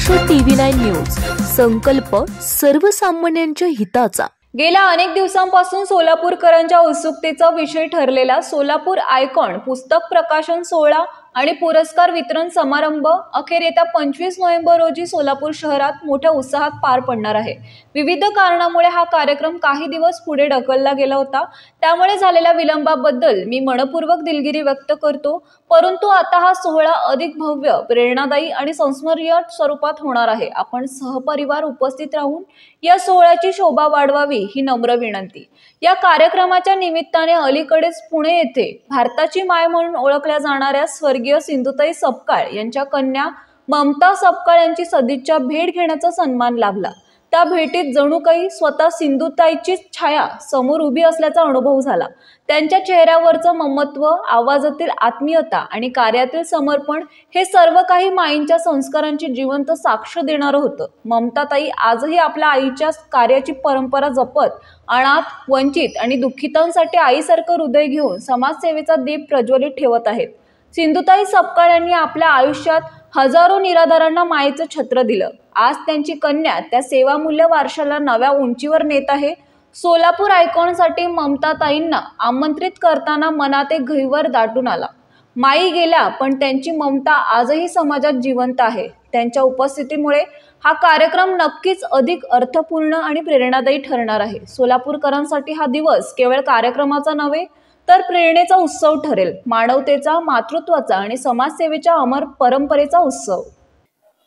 Maharashtra TV9 news, संकल्प सर्वसामान्यांच्या हिताचा। गेल्या अनेक दिवसांपासून सोलापूरकरांच्या उत्सुकतेचा विषय ठरलेला सोलापूर आयकॉन पुस्तक प्रकाशन सोहळा आणि पुरस्कार वितरण समारंभ अखेर येत्या 25 नोव्हेंबर रोजी सोलापूर शहरात मोठ्या उत्साहात पार पडणार आहे। विविध कारणामुळे हा कार्यक्रम काही दिवस पुढे ढकलला गेला होता, त्यामुळे झालेल्या विलंबाबद्दल मी मनपूर्वक दिलगिरी व्यक्त करतो। परंतु आता हा सोहळा अधिक भव्य, प्रेरणादायी आणि संस्मरणीय स्वरूपात होणार आहे। आपण सहपरिवार उपस्थित राहून या सोहळ्याची शोभा वाढवावी ही नम्र विनंती। या कार्यक्रमाच्या निमित्ताने अलीकडेच पुणे येथे भारताची माय म्हणून ओळखल्या जाणाऱ्या स्वर्गीय सिंधुताई सपकाळ यांच्या कन्या ममता सपकाळ यांची सदिच्छा भेट घेण्याचा सन्मान लाभला। त्या भेटीत जणू काही स्वतः सिंधुताईची छाया समोर उभी असल्याचा अनुभव झाला। त्यांच्या चेहऱ्यावरचं ममत्व, आवाजातील आत्मीयता आणि कार्यातील समर्पण हे सर्व काही माईंच्या संस्कारांची जिवंत साक्ष देणारं होतं। ममताताई आजही आपल्या आईच्या कार्याची परंपरा जपत अनाथ, वंचित आणि दुःखितांसाठी आईसारखं हृदय घेऊन समाजसेवेचा दीप प्रज्वलित ठेवत आहेत। सिंधुताई सपकाळ यांनी आपल्या आयुष्यात हजारो निराधारांना मायेचं छत्र दिलं। आज त्यांची कन्या त्या सेवामूल्य वारशाला नव्या उंचीवर नेत आहे। सोलापूर आयकॉनसाठी ममताताईंना आमंत्रित करताना मनात एक गहिवर दाटून आला। माई गेल्या, पण त्यांची ममता आजही समाजात जिवंत आहे। त्यांच्या उपस्थितीमुळे हा कार्यक्रम नक्कीच अधिक अर्थपूर्ण आणि प्रेरणादायी ठरणार आहे। सोलापूरकरांसाठी हा दिवस केवळ कार्यक्रमाचा नव्हे तर प्रेरणेचा उत्सव ठरेल, मानवतेचा, मातृत्वाचा आणि समाजसेवेच्या अमर परंपरेचा उत्सव।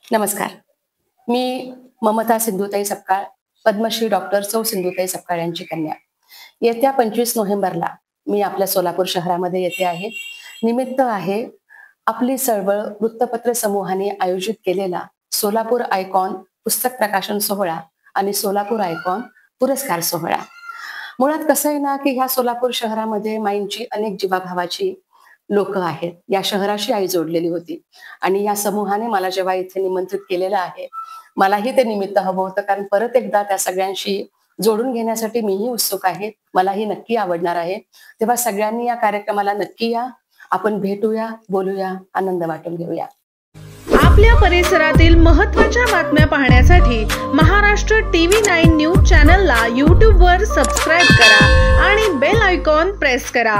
नमस्कार, मी ममता सिंधुताई सपकाळ, पद्मश्री डॉक्टर सौ सिंधुताई सपकाळ यांची कन्या। येत्या 25 नोव्हेंबरला मी आपल्या सोलापूर शहरामध्ये येते आहे। निमित्त आहे आपली चळवळ वृत्तपत्र समूहाने आयोजित केलेला सोलापूर आयकॉन पुस्तक प्रकाशन सोहळा आणि सोलापूर आयकॉन पुरस्कार सोहळा। मुळात कसं आहे ना की ह्या सोलापूर शहरामध्ये माईंची अनेक जीवाभावाची लोक आहेत। या शहराशी आई जोडलेली होती आणि या समूहाने मला जेव्हा इथे निमंत्रित केलेलं आहे, मलाही ते निमित्त हवं होतं, कारण परत एकदा त्या सगळ्यांशी जोडून घेण्यासाठी मीही उत्सुक आहे, मलाही नक्की आवडणार आहे। तेव्हा सगळ्यांनी या कार्यक्रमाला नक्की या, आपण भेटूया, बोलूया, आनंद वाटून घेऊया। आपल्या परिसरातील महत्त्वाच्या बातम्या पाहण्यासाठी महाराष्ट्र TV9 न्यूज चॅनलला YouTube वर सबस्क्राइब करा आणि बेल आयकॉन प्रेस करा।